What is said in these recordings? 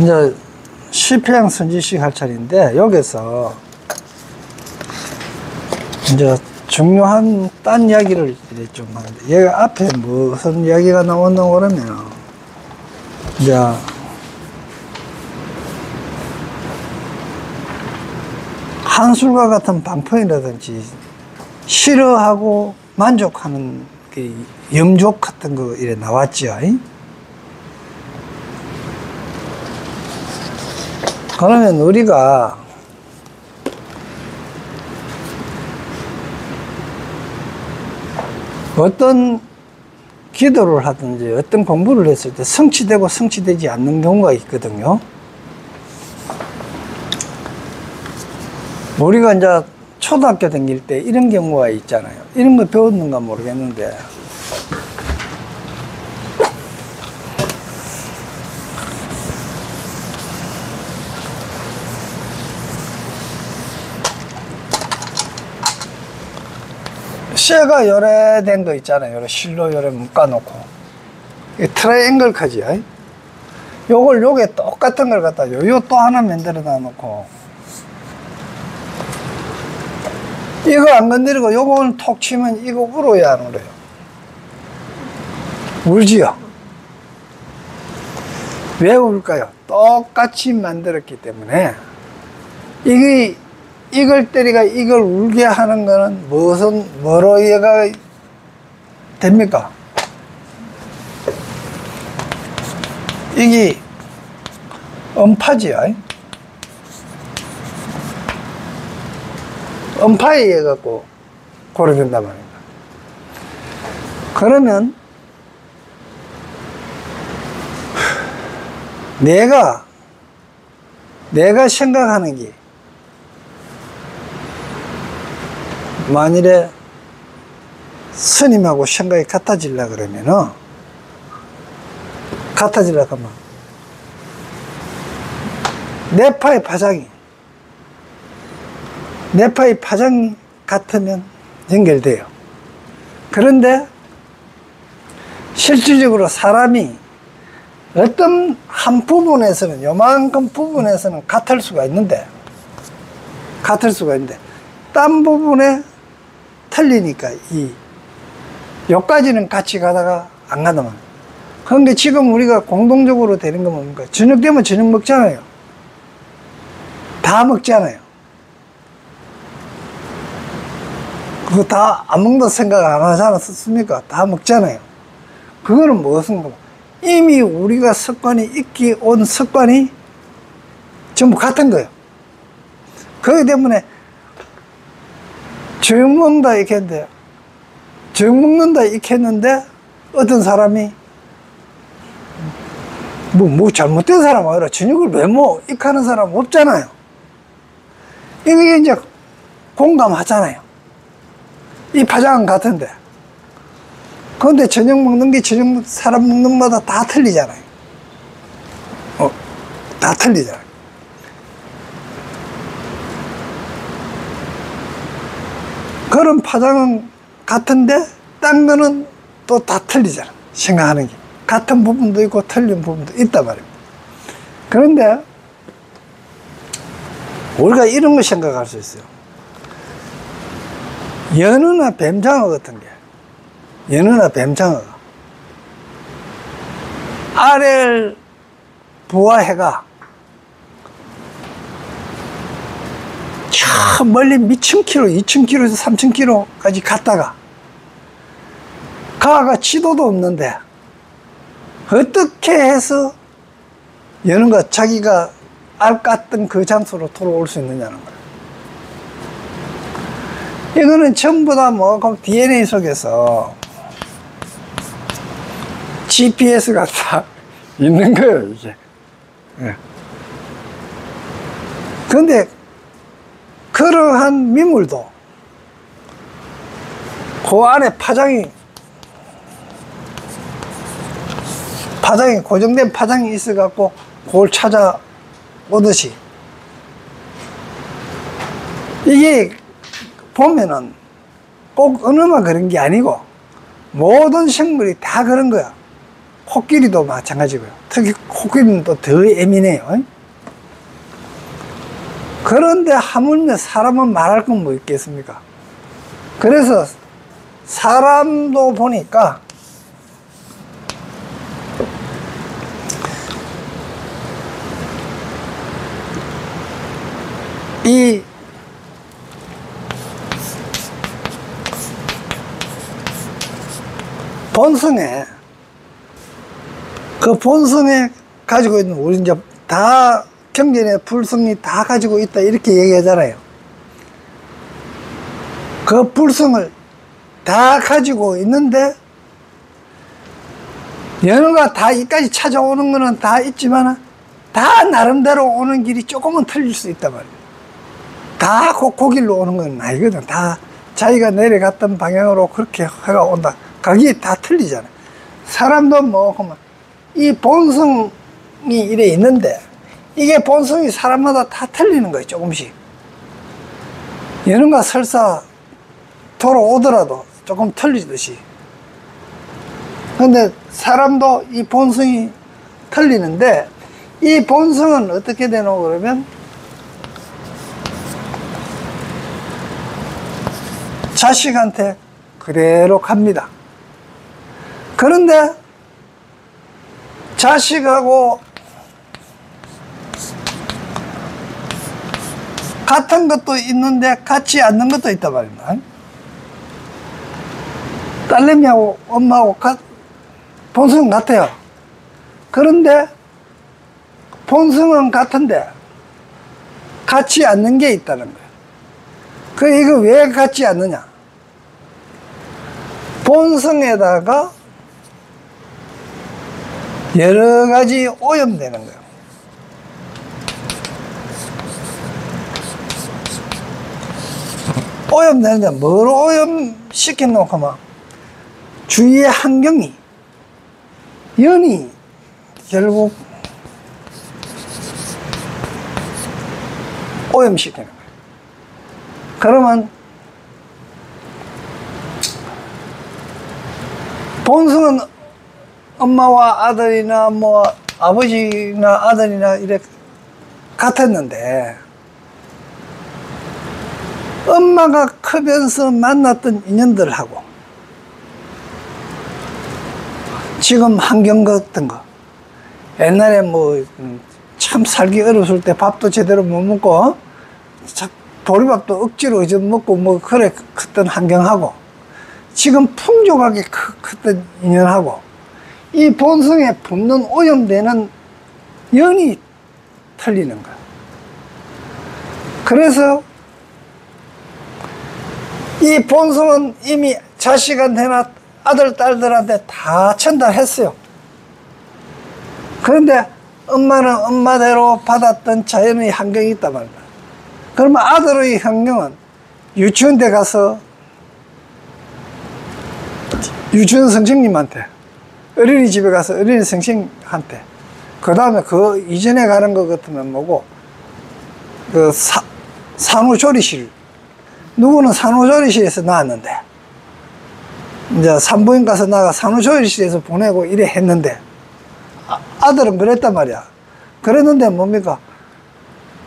이제 실패양 선지식 할 차례인데, 여기서 이제 중요한 딴 이야기를 좀 하는데, 얘가 앞에 무슨 이야기가 나온다고 그러면, 이제 한술과 같은 방편이라든지 싫어하고 만족하는 그 염족 같은 거 이래 나왔죠. 그러면 우리가 어떤 기도를 하든지 어떤 공부를 했을 때 성취되고 성취되지 않는 경우가 있거든요. 우리가 이제 초등학교 다닐 때 이런 경우가 있잖아요. 이런 거 배웠는가 모르겠는데, 쇠가 요래된 거 있잖아요. 요래 실로 요래 묶어놓고, 트라이앵글 카지. 요걸 요게 똑같은 걸 갖다 요 또 하나 만들어 놔놓고, 이거 안 건드리고 요거는 톡 치면 이거 울어야 안 울어요? 울지요? 왜 울까요? 똑같이 만들었기 때문에. 이걸 때리가 이걸 울게 하는 거는 뭐로 이해가 됩니까? 이게 음파지요. 음파에 의해 갖고 고려된단 말입니다. 그러면 내가 생각하는 게 만일에 스님하고 생각이 같아지려 그러면은, 같아지려 하면 뇌파의 파장이 같으면 연결돼요. 그런데 실질적으로 사람이 어떤 한 부분에서는, 요만큼 부분에서는 같을 수가 있는데, 딴 부분에 틀리니까 요까지는 같이 가다가 안 가다 말이에요. 그런데 지금 우리가 공동적으로 되는 건 뭡니까? 저녁 되면 저녁 먹잖아요. 다 먹잖아요. 그거 다 안 먹는다 생각 안 하지 않았습니까? 다 먹잖아요. 그거는 무엇인가? 이미 우리가 온 습관이 전부 같은 거예요. 그렇기 때문에 저녁 먹는다 이렇게 했는데, 어떤 사람이 뭐 잘못된 사람 아니라 저녁을 왜 이렇게 하는 사람 없잖아요. 이게 이제 공감하잖아요. 이 파장은 같은데. 그런데 저녁 먹는 게 사람 먹는 마다 다 틀리잖아요. 다 틀리잖아요. 그런 파장은 같은데, 딴 거는 또 다 틀리잖아. 생각하는 게. 같은 부분도 있고 틀린 부분도 있단 말입니다. 그런데 우리가 이런 거 생각할 수 있어요. 연어나 뱀장어 같은 게, 알을 부화해가 저 멀리 몇천 킬로, 2,000킬로에서 3,000킬로까지 갔다가, 가가 지도도 없는데 어떻게 해서 연어가 자기가 알 깠던 그 장소로 돌아올 수 있느냐는 거예요. 이거는 전부 다 DNA 속에서 GPS가 다 있는 거예요, 이게. 그런데 그러한 미물도 그 안에 파장이 고정된 파장이 있어갖고 그걸 찾아오듯이, 이게 보면은 꼭 어느만 그런 게 아니고 모든 생물이 다 그런 거야. 코끼리도 마찬가지고요. 특히 코끼리는 또 더 예민해요. 그런데 하물며 사람은 말할 건 뭐 있겠습니까? 그래서 사람도 보니까 이 본성에, 그 본성에 가지고 있는, 우리 이제 다 경전의 불성이 다 가지고 있다 이렇게 얘기하잖아요. 그 불성을 다 가지고 있는데 연우가 다 이까지 찾아오는 거는 다 있지만 다 나름대로 오는 길이 조금은 틀릴 수 있단 말이에요. 다 그 길로 오는 건 아니거든. 다 자기가 내려갔던 방향으로 그렇게 해가 온다. 가기 다 틀리잖아요. 사람도 뭐 이 본성이 이래 있는데 이게 본성이 사람마다 다 틀리는 거예요. 조금씩. 연우가 설사 돌아오더라도 조금 틀리듯이. 근데 사람도 이 본성이 틀리는데 이 본성은 어떻게 되노 그러면 자식한테 그대로 갑니다. 그런데 자식하고 같은 것도 있는데 같지 않는 것도 있단 말입니다. 딸내미하고 엄마하고 본성은 같아요. 그런데 본성은 같은데 같지 않는 게 있다는 거예요. 이거 왜 같지 않느냐? 본성에다가 여러 가지 오염되는 거예요. 오염되는데 뭘 오염시켜놓고 막 주위의 환경이, 연이 결국 오염시키는 거예요. 그러면 본성은 엄마와 아들이나 뭐 아버지나 아들이나 이렇게 같았는데 엄마가 크면서 만났던 인연들하고 지금 환경 같은 거, 옛날에 뭐 참 살기 어려웠을 때 밥도 제대로 못 먹고 보리밥도 억지로 좀 먹고 뭐 그래 컸던 환경하고 지금 풍족하게 컸던 인연하고 이 본성에 붙는 오염되는 연이 틀리는 거야. 그래서 이 본성은 이미 자식한테나 아들, 딸들한테 다 전달했어요. 그런데 엄마는 엄마대로 받았던 자연의 환경이 있단 말이야. 그러면 아들의 환경은 유치원대 가서 유치원 선생님한테, 어린이집에 가서 어린이 선생님한테, 그 다음에 그 이전에 가는 것 같으면 뭐고, 산후조리실, 누구는 산후조리실에서 나왔는데, 이제 산부인 가서 나가 산후조리실에서 보내고 이래 했는데, 아들은 그랬단 말이야. 그랬는데 뭡니까?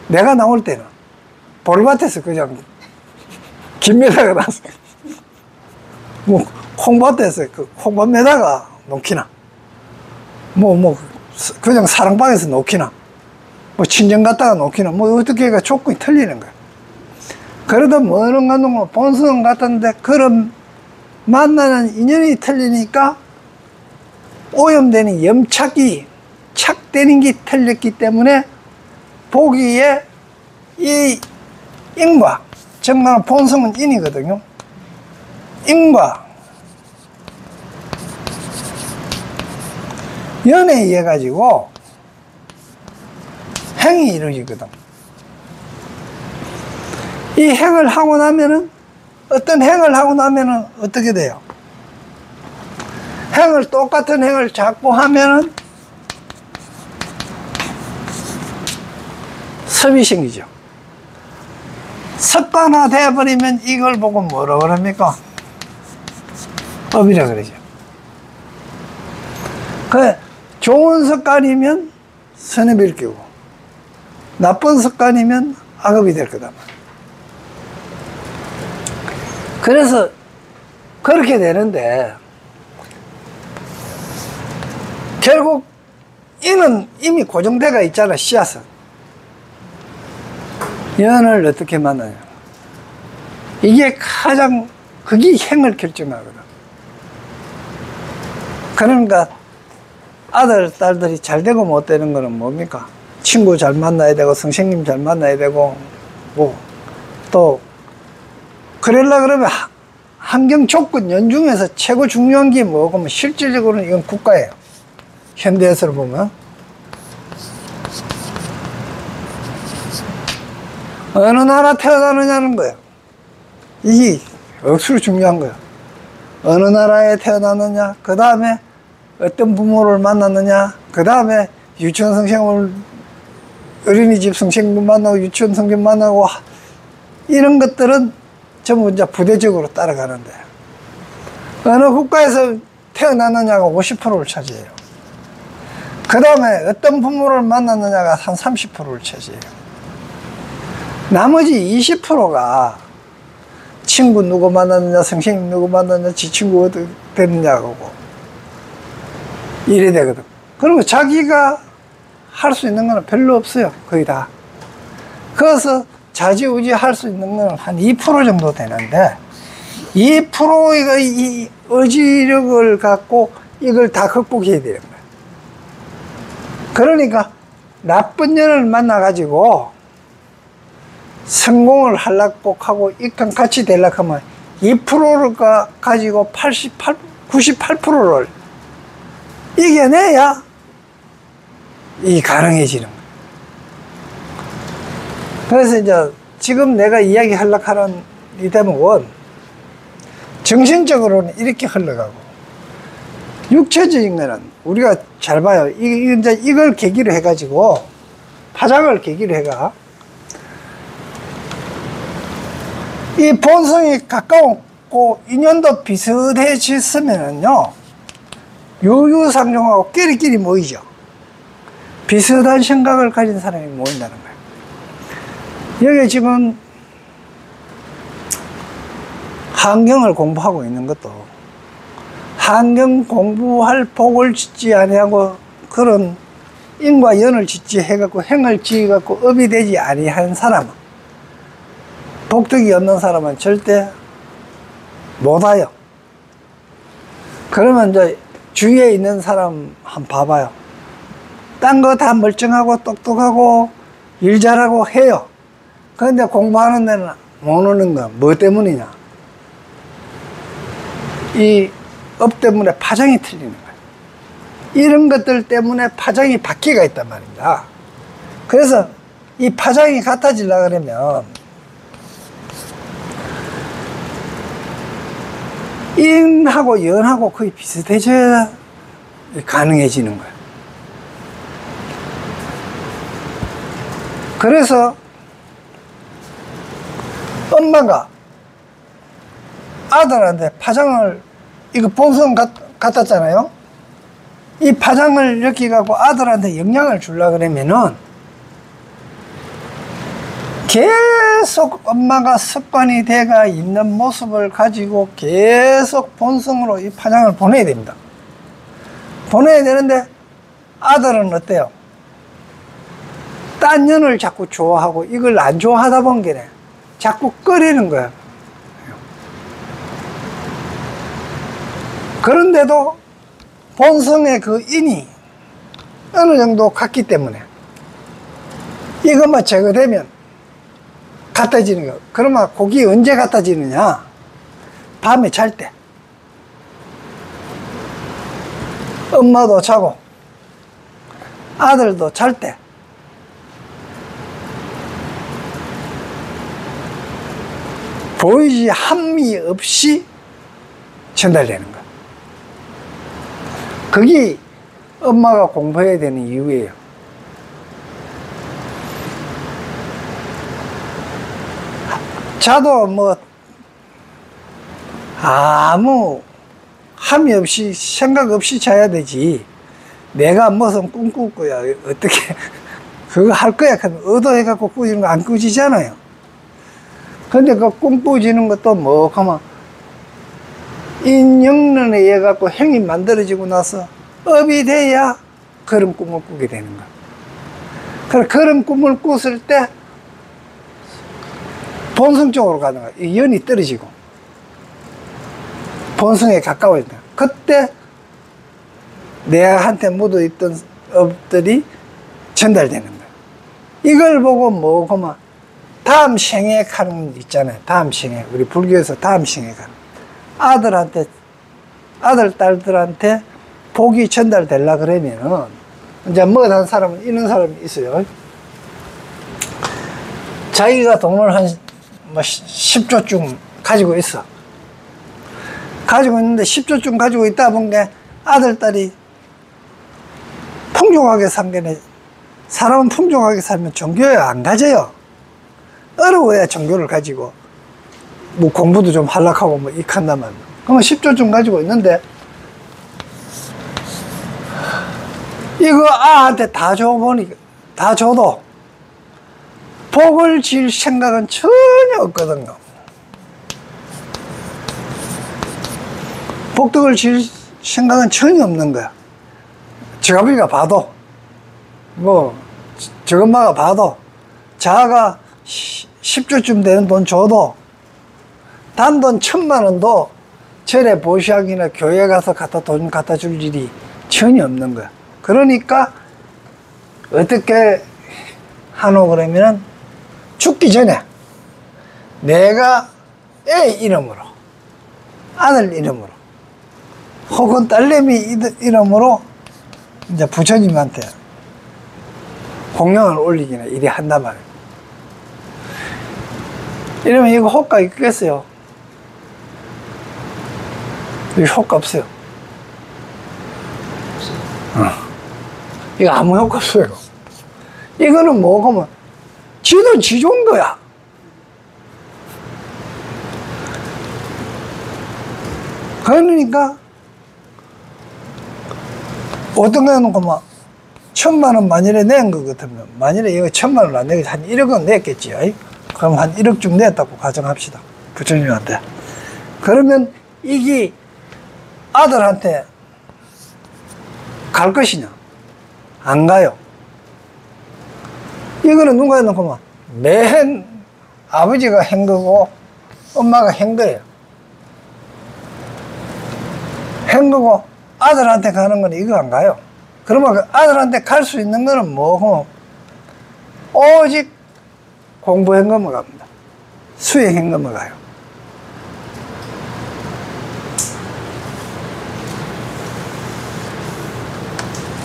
내가 나올 때는 보리밭에서 그냥 김매다가 나서 뭐 콩밭에서 그 콩밭 매다가 놓기나 그냥 사랑방에서 놓기나 뭐 친정 갔다가 놓기나 뭐 어떻게 해가 조건이 틀리는 거야. 그래도 뭐는 가는 본성은 같은데 그런 만나는 인연이 틀리니까 오염되는 염착이 착되는 게 틀렸기 때문에 보기에 이 인과, 정말 본성은 인이거든요. 인과 연에 의해 가지고 행이 이루어지거든. 이 행을 하고 나면은 어떤 행을 하고 나면은 어떻게 돼요? 행을 똑같은 행을 자꾸 하면은 습이 생기죠. 습관화 되어버리면 이걸 보고 뭐라 그럽니까? 업이라 그러죠. 그 좋은 습관이면 선입일 끼고 나쁜 습관이면 악업이 될 거다. 그래서 그렇게 되는데 결국 이는 이미 고정돼가 있잖아. 씨앗은. 연을 어떻게 만나냐. 이게 가장 그게 행을 결정하거든. 그러니까 아들, 딸들이 잘 되고 못 되는 거는 뭡니까? 친구 잘 만나야 되고 선생님 잘 만나야 되고 뭐 또 그러려 그러면 환경 조건 연중에서 최고 중요한 게 뭐고 뭐 실질적으로는 이건 국가예요. 현대에서 보면 어느 나라 태어나느냐는 거예요. 이게 억수로 중요한 거예요. 어느 나라에 태어났느냐, 그 다음에 어떤 부모를 만났느냐, 그 다음에 유치원 선생님을 어린이집 선생님 만나고 유치원 선생님 만나고 이런 것들은 전부 이제 부대적으로 따라가는데 어느 국가에서 태어났느냐가 50%를 차지해요. 그 다음에 어떤 부모를 만났느냐가 한 30%를 차지해요. 나머지 20%가 친구 누구 만났느냐, 선생님 누구 만났느냐, 지 친구 어떻게 됐느냐고 이래 되거든. 그리고 자기가 할 수 있는 건 별로 없어요. 거의 다. 그래서 좌지우지 할 수 있는 건 한 2% 정도 되는데 2%가 이 의지력을 갖고 이걸 다 극복해야 되는 거예요. 그러니까 나쁜 년을 만나가지고 성공을 하려고 하고 이건 같이 되려고 하면 2%를 가지고 98%를 이겨내야 이 가능해지는 거예요. 그래서 이제 지금 내가 이야기 하려고 하는 이 대목은 정신적으로는 이렇게 흘러가고 육체적인 거는 우리가 잘 봐요. 이제 이걸 계기로 해가지고 파장을 계기로 해가 이 본성이 가까웠고 인연도 비슷해졌으면은요 유유상종하고 끼리끼리 모이죠. 비슷한 생각을 가진 사람이 모인다는 거예요. 여기 지금 환경을 공부하고 있는 것도 환경 공부할 복을 짓지 아니하고 그런 인과 연을 짓지 해갖고 행을 지어갖고 업이 되지 아니한 사람은 복덕이 없는 사람은 절대 못 와요. 그러면 이제 주위에 있는 사람 한번 봐봐요. 딴 거 다 멀쩡하고 똑똑하고 일 잘하고 해요. 그런데 공부하는 데는 못 오는 건 뭐 때문이냐? 이 업 때문에 파장이 틀리는 거예요. 이런 것들 때문에 파장이 바퀴가 있단 말입니다. 그래서 이 파장이 같아지려고 그러면 인하고 연하고 거의 비슷해져야 가능해지는 거예요. 그래서 엄마가 아들한테 파장을 이거 본성 같았잖아요. 이 파장을 이렇게 갖고 아들한테 영향을 주려고 그러면은 계속 엄마가 습관이 돼가 있는 모습을 가지고 계속 본성으로 이 파장을 보내야 됩니다. 보내야 되는데 아들은 어때요? 딴 년을 자꾸 좋아하고 이걸 안 좋아하다 보니까 자꾸 꺼리는 거야. 그런데도 본성의 그 인이 어느 정도 같기 때문에 이것만 제거되면 같아지는 거야. 그러면 곡이 언제 같아지느냐? 밤에 잘 때. 엄마도 자고 아들도 잘 때. 보이지 함이 없이 전달되는 거야. 그게 엄마가 공부해야 되는 이유예요. 자도 뭐 아무 함이 없이 생각 없이 자야 되지 내가 무슨 꿈꿀 거야. 어떻게, 그거 할 거야. 그럼 의도해갖고 꾸지는 거 안 꾸지잖아요. 근데 그 꿈 꾸지는 것도 뭐, 가만, 인연론에 의해 갖고 행이 만들어지고 나서 업이 돼야 그런 꿈을 꾸게 되는 거야. 그래, 그런 꿈을 꿨을 때 본성적으로 가는 거야. 이 연이 떨어지고 본성에 가까워진다. 그때 내한테 묻어있던 업들이 전달되는 거야. 이걸 보고 뭐, 그만, 다음 생에 가는 거 있잖아요. 다음 생에. 우리 불교에서 다음 생에 가는 거. 아들, 딸들한테 복이 전달되려 그러면은, 이제 뭐한 사람은, 이런 사람이 있어요. 자기가 돈을 한, 10조쯤 가지고 있어. 가지고 있는데 10조쯤 가지고 있다 보니까 아들, 딸이 풍족하게 산 게네. 사람은 풍족하게 살면 종교에 안 가져요. 어려워야 종교를 가지고, 뭐 공부도 좀 하려고 뭐 익한다면. 그러면 10조쯤 가지고 있는데, 이거 아한테 다 줘보니까, 다 줘도 복을 질 생각은 전혀 없거든요. 복덕을 질 생각은 전혀 없는 거야. 저가비가 봐도, 뭐, 저엄마가 봐도, 자가 10조쯤 되는 돈 줘도, 단돈 1000만원도 절에 보시학이나 교회 가서 돈 갖다 줄 일이 전혀 없는 거야. 그러니까, 어떻게 하노 그러면은, 죽기 전에, 내가 애 이름으로, 아들 이름으로, 혹은 딸내미 이름으로, 이제 부처님한테 공양을 올리기나 이래 한단 말이에요. 이러면 이거 효과 있겠어요? 이거 효과 없어요. 이거 아무 효과 없어요. 이거는 뭐, 그러면, 지도 지 좋은 거야. 그러니까, 어떤 거는 그만, 1000만원 만일에 낸 것 같으면, 만일에 이거 1000만원 안 내고 한 1억은 냈겠지요. 그럼 한 1억쯤 냈다고 가정합시다. 부처님한테. 그러면 이게 아들한테 갈 것이냐? 안 가요. 이거는 누가 해놓고만, 매hen 아버지가 한 거고, 엄마가 한 거예요. 한 거고, 아들한테 가는 건 이거 안 가요. 그러면 아들한테 갈 수 있는 거는 뭐, 오직 공부한 것만 갑니다. 수행한 것만 가요.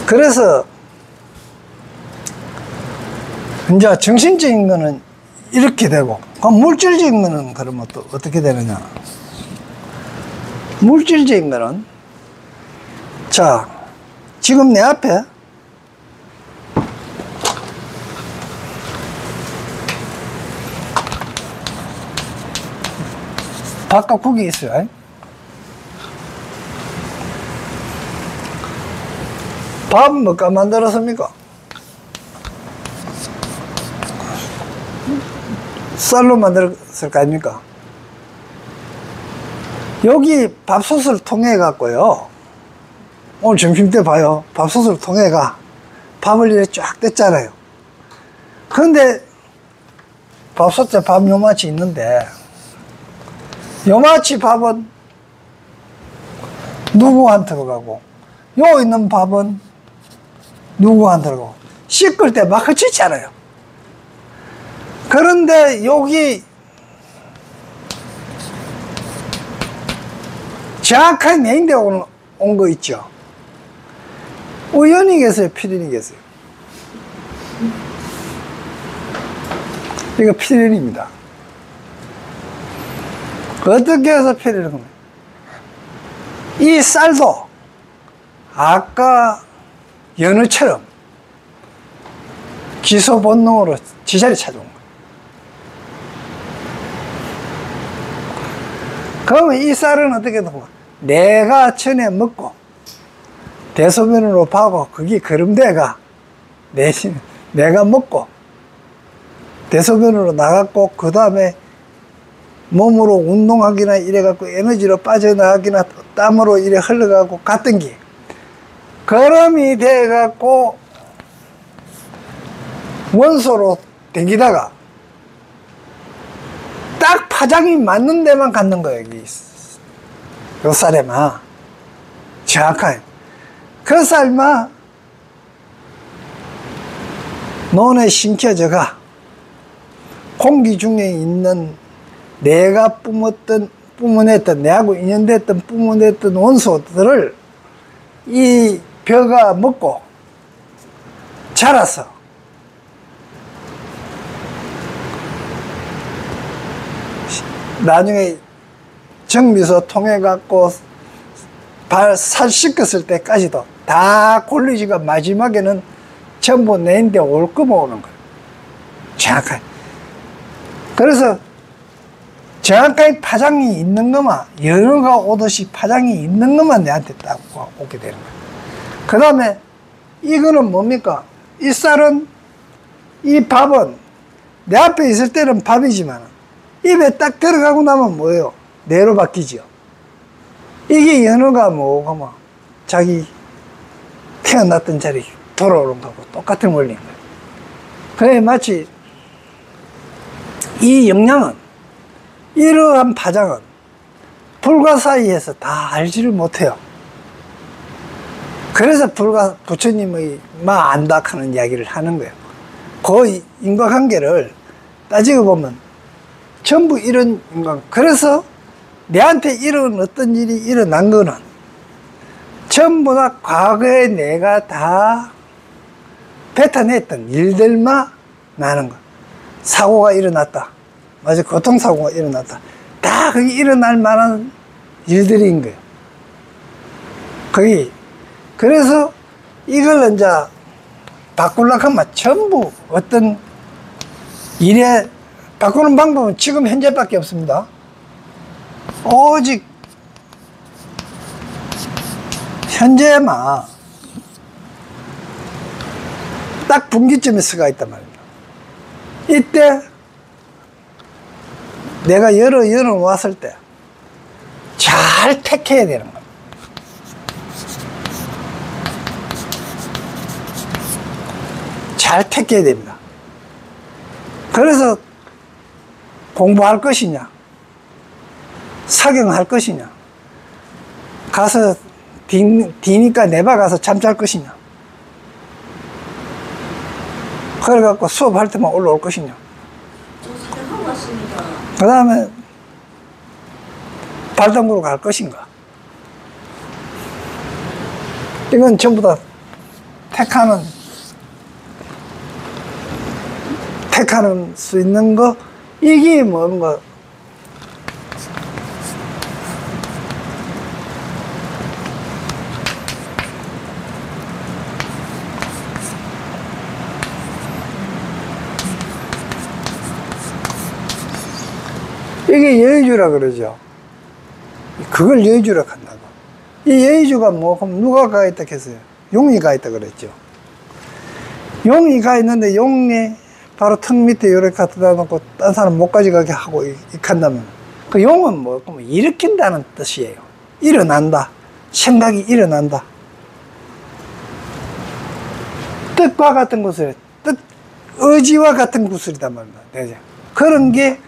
그래서, 이제 정신적인 거는 이렇게 되고, 그럼 물질적인 거는 그러면 또 어떻게 되느냐. 물질적인 거는, 자, 지금 내 앞에 밥과 국이 있어요. 밥은 뭐가 만들었습니까? 쌀로 만들었을 거 아닙니까? 여기 밥솥을 통해 갖고요, 오늘 점심때 봐요. 밥솥을 통해 가 밥을 이렇게 쫙 뗐잖아요. 그런데 밥솥에 밥 요만치 있는데, 요만치 밥은 누구한테 가고, 요 있는 밥은 누구한테 가고, 씻을 때 막 흩어지잖아요. 그런데 여기 정확하게 메인데 온 거 있죠. 우연히 계세요? 필연이 계세요? 이거 필연입니다. 어떻게 해서 필연을 합니까? 이 쌀도 아까 연어처럼 기소 본능으로 지자리 찾아온 거예요. 그러면 이 쌀은 어떻게 되고, 내가 전에 먹고 대소변으로 파고 그게 거름대가 내가 먹고 대소변으로 나갔고 그 다음에 몸으로 운동하기나 이래갖고 에너지로 빠져나가기나 땀으로 이래 흘러가고 갔던 게 거름이 돼갖고 원소로 댕기다가 딱 파장이 맞는 데만 갖는 거예요. 여기 요 쌀에만 정확하게 그 쌀만 논에 심겨져가 공기 중에 있는 내가 뿜어냈던 내하고 인연됐던 뿜어냈던 원소들을 이 벼가 먹고 자라서 나중에 정미소 통해 갖고 살 씻겼을 때까지도 다 콜리지가 마지막에는 전부 내인데 올거모 오는 거예요. 정확하게. 그래서 정확하게 파장이 있는 것만, 여러가 오듯이 파장이 있는 것만 내한테 딱 오게 되는 거예요. 그 다음에 이거는 뭡니까? 이 쌀은, 이 밥은 내 앞에 있을 때는 밥이지만 입에 딱 들어가고 나면 뭐예요? 뇌로 바뀌죠. 이게 연어가 뭐고 뭐 자기 태어났던 자리 돌아오는 거하고 똑같은 원리인 거예요. 그래 마치 이 영양은 이러한 파장은 불과 사이에서 다 알지를 못해요. 그래서 부처님의 마 안다 하는 이야기를 하는 거예요. 그 인과관계를 따지고 보면 전부 이런 인간. 그래서 내한테 이런 어떤 일이 일어난 거는 전부 다 과거에 내가 다 뱉어냈던 일들만 나는 거. 사고가 일어났다. 맞아, 교통사고가 일어났다. 다 그게 일어날 만한 일들인 거예요. 거기. 그래서 이걸 이제 바꾸려고 하면 전부 어떤 일에 바꾸는 방법은 지금 현재밖에 없습니다. 오직 현재만 딱 분기점에 서가 있단 말입니다. 이때 내가 열어 왔을 때 잘 택해야 되는 겁니다. 잘 택해야 됩니다. 그래서 공부할 것이냐, 사경할 것이냐, 가서 뒤니까 내봐 가서 잠잘 것이냐, 그래갖고 수업할 때만 올라올 것이냐. 그 다음에 발당구로 갈 것인가. 이건 전부 다 택하는 수 있는 거, 이게 뭔가 이게 여의주라 그러죠. 그걸 여의주라 한다고. 이 여의주가 뭐, 그럼 누가 가 있다 했어요? 용이 가 있다 그랬죠. 용이 가 있는데 용이 바로 턱 밑에 이렇게 갖다 놓고 딴 사람 못 가져가게 하고 한다면 그 용은 뭐, 일으킨다는 뜻이에요. 일어난다. 생각이 일어난다. 뜻과 같은 구슬, 의지와 같은 구슬이단 말입니다. 네. 그런 게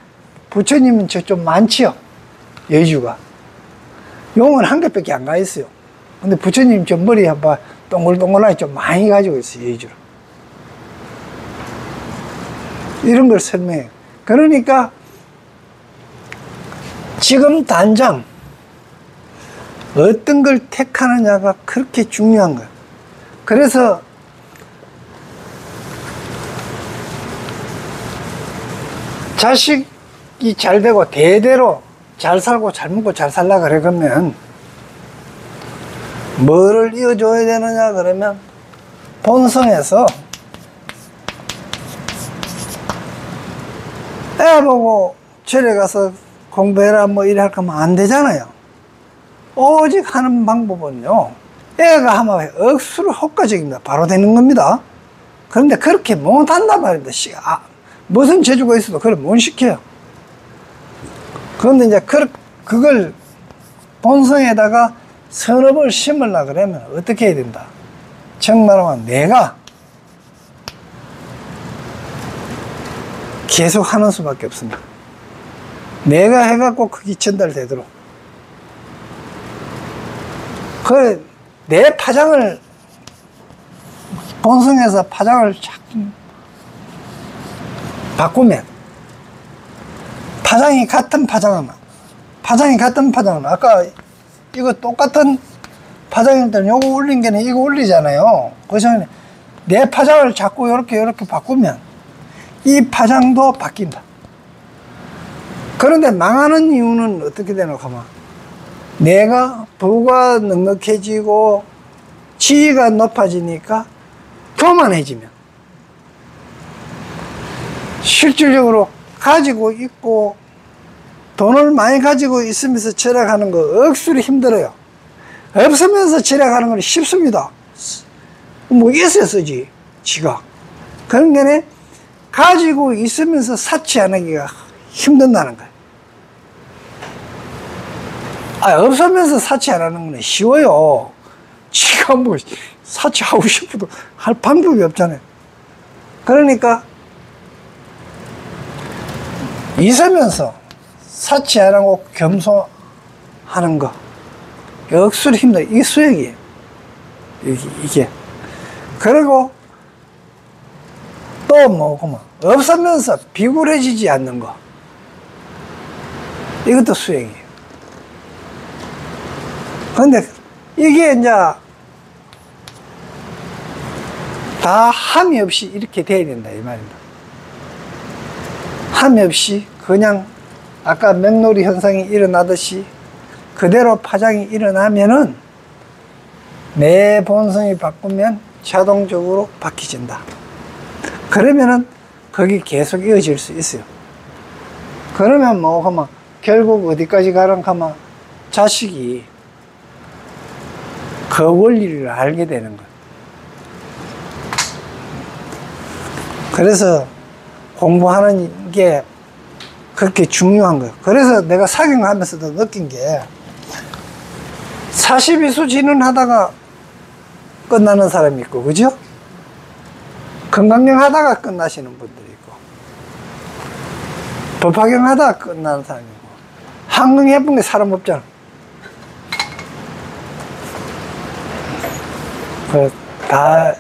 부처님은 좀 많지요. 여의주가. 용은 한 개밖에 안 가 있어요. 근데 부처님 좀 머리 한번 동글동글하게 좀 많이 가지고 있어요. 여의주를. 이런 걸 설명해요. 그러니까 지금 단장 어떤 걸 택하느냐가 그렇게 중요한 거예요. 그래서 자식이 잘 되고 대대로 잘 살고 잘 먹고 잘 살라 그러면 뭐를 이어줘야 되느냐 그러면 본성에서 애 보고 절에 가서 공부해라 뭐 이래 할 거면 안 되잖아요. 오직 하는 방법은요, 애가 하면 억수로 효과적입니다. 바로 되는 겁니다. 그런데 그렇게 못한단 말입니다. 무슨 재주가 있어도 그걸 못 시켜요. 그런데 이제 그걸 본성에다가 선업을 심으려 그러면 어떻게 해야 된다? 정말로 내가 계속 하는 수밖에 없습니다. 내가 해갖고 그게 전달되도록. 내 파장을, 본성에서 파장을 자꾸 바꾸면, 파장이 같은 파장은, 아까 이거 똑같은 파장일 때는 요거 올린 게는 이거 올리잖아요. 그래서 내 파장을 자꾸 이렇게 바꾸면 이 파장도 바뀐다. 그런데 망하는 이유는 어떻게 되나 하면 내가 부가 넉넉해지고 지위가 높아지니까 교만해지면 실질적으로 가지고 있고 돈을 많이 가지고 있으면서 절약하는 거 억수로 힘들어요. 없으면서 절약하는 건 쉽습니다. 뭐 있어야 쓰지 지가. 그런 게 가지고 있으면서 사치하기가 힘든다는 거예요. 없으면서 사치 안 하는 건 쉬워요. 지가 뭐 사치하고 싶어도 할 방법이 없잖아요. 그러니까 있으면서 사치 안 하고 겸손하는 거 억수로 힘들어요. 이게 수행이에요. 이게. 그리고 또 뭐구만 없으면서 비굴해지지 않는 거 이것도 수행이에요. 근데 이게 이제 다 함이 없이 이렇게 돼야 된다 이 말입니다. 함이 없이 그냥 아까 맥놀이 현상이 일어나듯이 그대로 파장이 일어나면은 내 본성이 바꾸면 자동적으로 바뀌진다. 그러면은 거기 계속 이어질 수 있어요. 그러면 뭐 하면 결국 어디까지 가랑 하면 자식이 그 원리를 알게 되는 거예요. 그래서 공부하는 게 그렇게 중요한 거예요. 그래서 내가 사경하면서도 느낀 게 42수 진운하다가 끝나는 사람이 있고, 그죠? 건강경 하다가 끝나시는 분들이 있고, 법화경 하다가 끝나는 사람이 있고, 한강 해본 게 사람 없잖아. 다